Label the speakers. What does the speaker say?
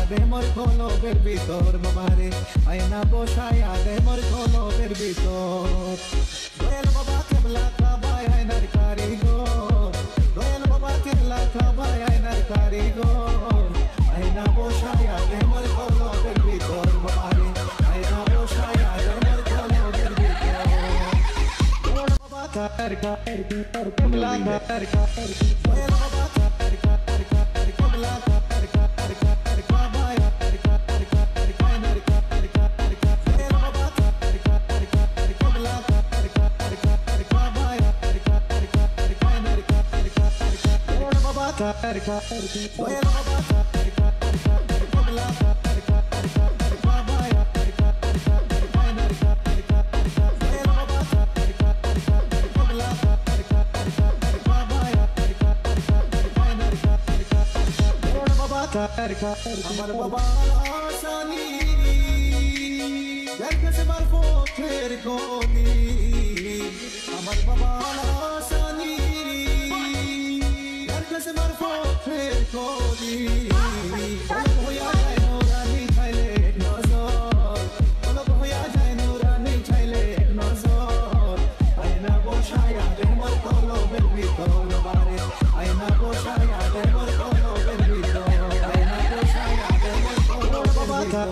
Speaker 1: দে মোর কলবের ভিতর বাবারে আয়না বসায়া দে মোর কলবের ভিতর দয়াল বাবা কেবলা কাবায় আয়নার কারিগর দয়াল বাবা কেবলা কাবায় আয়নার কারিগর আয়না বসায়া দে মোর কলবের ভিতর বাবারে আয়না বসায়া দে মোর কলবের ভিতর দয়াল বাবা কার কেবলা কার দয়াল বাবা কার কেবলা আমার বাবা আসানি দেখেছে মারফতের গলি আমার বাবা আসানি দেখেছে মারফতের গলি হইয়া যায় নোরানি চাইলে নজর হইয়া যায় নোরানি চাইলে নজর আয়না বসায়া দে মোর কলবের ভিতর বারে আয়না বসায়া দে মোর কলবের ভিতর Baba